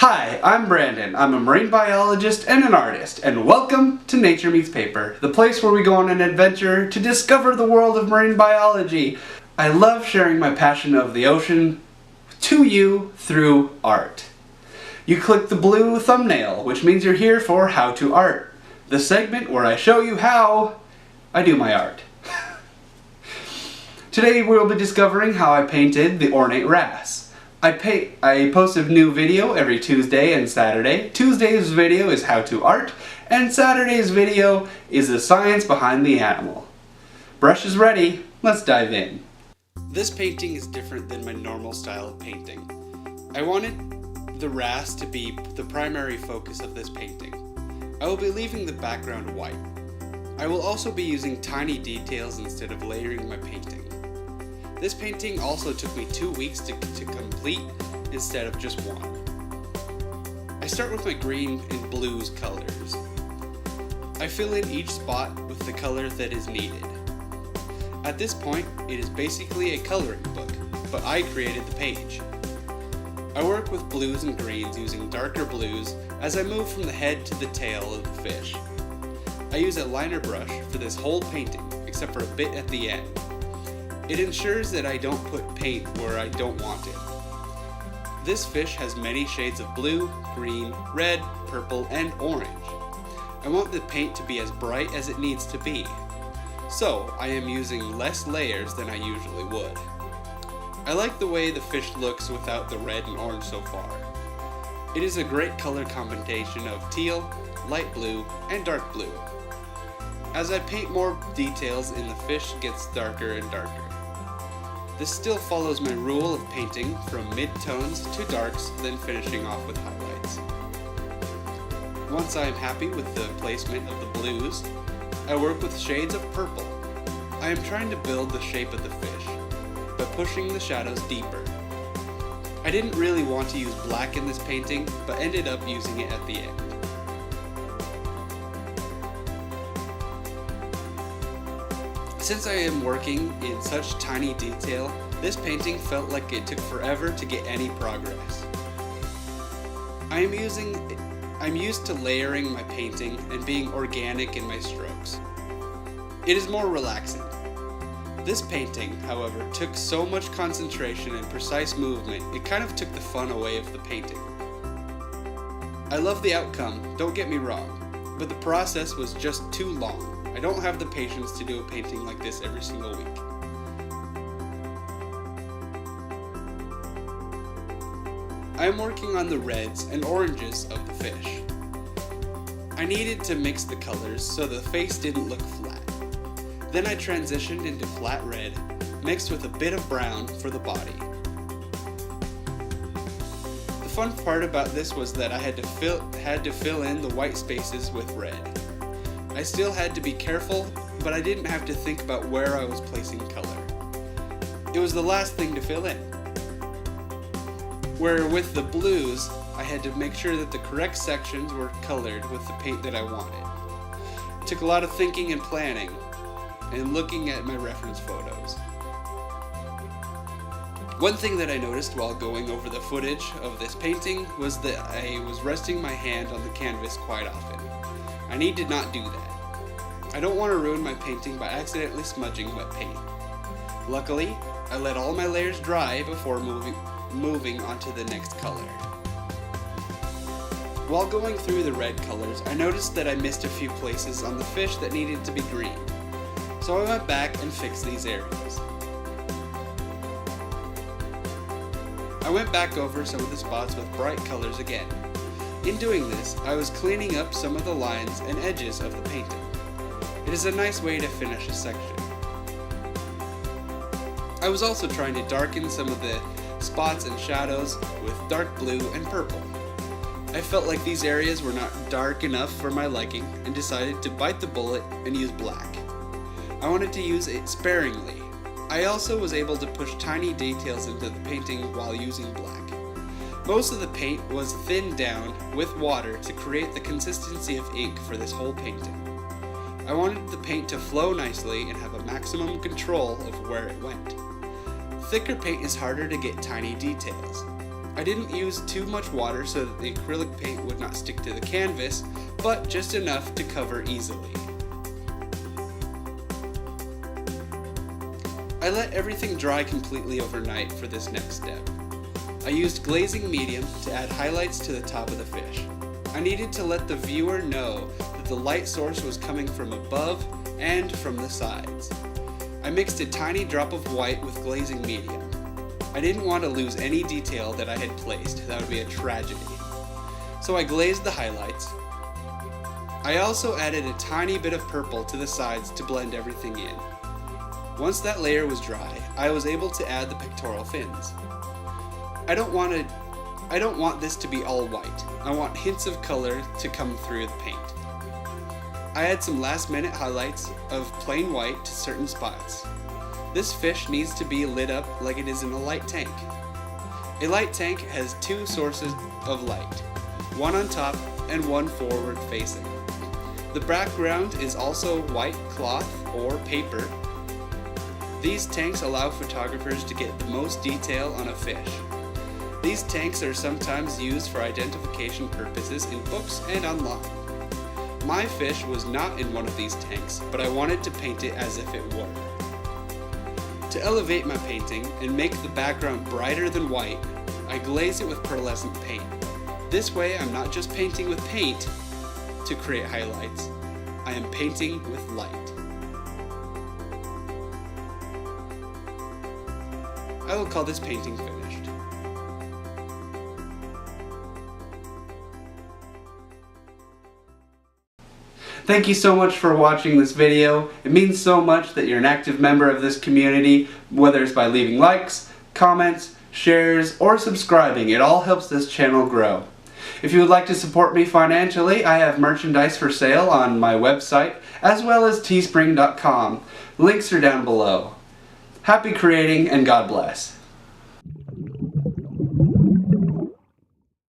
Hi, I'm Brandon. I'm a marine biologist and an artist, and welcome to Nature Meets Paper, the place where we go on an adventure to discover the world of marine biology. I love sharing my passion of the ocean to you through art. You click the blue thumbnail, which means you're here for How to Art, the segment where I show you how I do my art. Today we'll be discovering how I painted the Ornate Wrasse. I post a new video every Tuesday and Saturday. Tuesday's video is how to art, and Saturday's video is the science behind the animal. Brush is ready, let's dive in. This painting is different than my normal style of painting. I wanted the wrasse to be the primary focus of this painting. I will be leaving the background white. I will also be using tiny details instead of layering my painting. This painting also took me 2 weeks to complete instead of just one. I start with my green and blues colors. I fill in each spot with the color that is needed. At this point, it is basically a coloring book, but I created the page. I work with blues and greens using darker blues as I move from the head to the tail of the fish. I use a liner brush for this whole painting, except for a bit at the end. It ensures that I don't put paint where I don't want it. This fish has many shades of blue, green, red, purple, and orange. I want the paint to be as bright as it needs to be, so I am using less layers than I usually would. I like the way the fish looks without the red and orange so far. It is a great color combination of teal, light blue, and dark blue. As I paint more details in the fish gets darker and darker. This still follows my rule of painting from mid-tones to darks, then finishing off with highlights. Once I am happy with the placement of the blues, I work with shades of purple. I am trying to build the shape of the fish, but pushing the shadows deeper. I didn't really want to use black in this painting, but ended up using it at the end. Since I am working in such tiny detail, this painting felt like it took forever to get any progress. I'm used to layering my painting and being organic in my strokes. It is more relaxing. This painting, however, took so much concentration and precise movement, it kind of took the fun away of the painting. I love the outcome, don't get me wrong, but the process was just too long. I don't have the patience to do a painting like this every single week. I am working on the reds and oranges of the fish. I needed to mix the colors so the face didn't look flat. Then I transitioned into flat red, mixed with a bit of brown for the body. The fun part about this was that I had to fill in the white spaces with red. I still had to be careful, but I didn't have to think about where I was placing color. It was the last thing to fill in. Where with the blues, I had to make sure that the correct sections were colored with the paint that I wanted. It took a lot of thinking and planning, and looking at my reference photos. One thing that I noticed while going over the footage of this painting was that I was resting my hand on the canvas quite often. I need to not do that. I don't want to ruin my painting by accidentally smudging wet paint. Luckily, I let all my layers dry before moving onto the next color. While going through the red colors, I noticed that I missed a few places on the fish that needed to be green. So I went back and fixed these areas. I went back over some of the spots with bright colors again. In doing this, I was cleaning up some of the lines and edges of the painting. It is a nice way to finish a section. I was also trying to darken some of the spots and shadows with dark blue and purple. I felt like these areas were not dark enough for my liking and decided to bite the bullet and use black. I wanted to use it sparingly. I also was able to push tiny details into the painting while using black. Most of the paint was thinned down with water to create the consistency of ink for this whole painting. I wanted the paint to flow nicely and have a maximum control of where it went. Thicker paint is harder to get tiny details. I I didn't use too much water so that the acrylic paint would not stick to the canvas, but just enough to cover easily. I let everything dry completely overnight for this next step. I used glazing medium to add highlights to the top of the fish. I needed to let the viewer know that the light source was coming from above and from the sides. I mixed a tiny drop of white with glazing medium. I didn't want to lose any detail that I had placed, that would be a tragedy. So I glazed the highlights. I also added a tiny bit of purple to the sides to blend everything in. Once that layer was dry, I was able to add the pectoral fins. I don't want this to be all white. I want hints of color to come through the paint. I add some last minute highlights of plain white to certain spots. This fish needs to be lit up like it is in a light tank. A light tank has two sources of light, one on top and one forward facing. The background is also white cloth or paper. These tanks allow photographers to get the most detail on a fish. These tanks are sometimes used for identification purposes in books and online. My fish was not in one of these tanks, but I wanted to paint it as if it were. To elevate my painting and make the background brighter than white, I glaze it with pearlescent paint. This way I'm not just painting with paint to create highlights, I am painting with light. I will call this painting finished. Thank you so much for watching this video. It means so much that you're an active member of this community, whether it's by leaving likes, comments, shares, or subscribing. It all helps this channel grow. If you would like to support me financially, I have merchandise for sale on my website, as well as teespring.com. Links are down below. Happy creating, and God bless.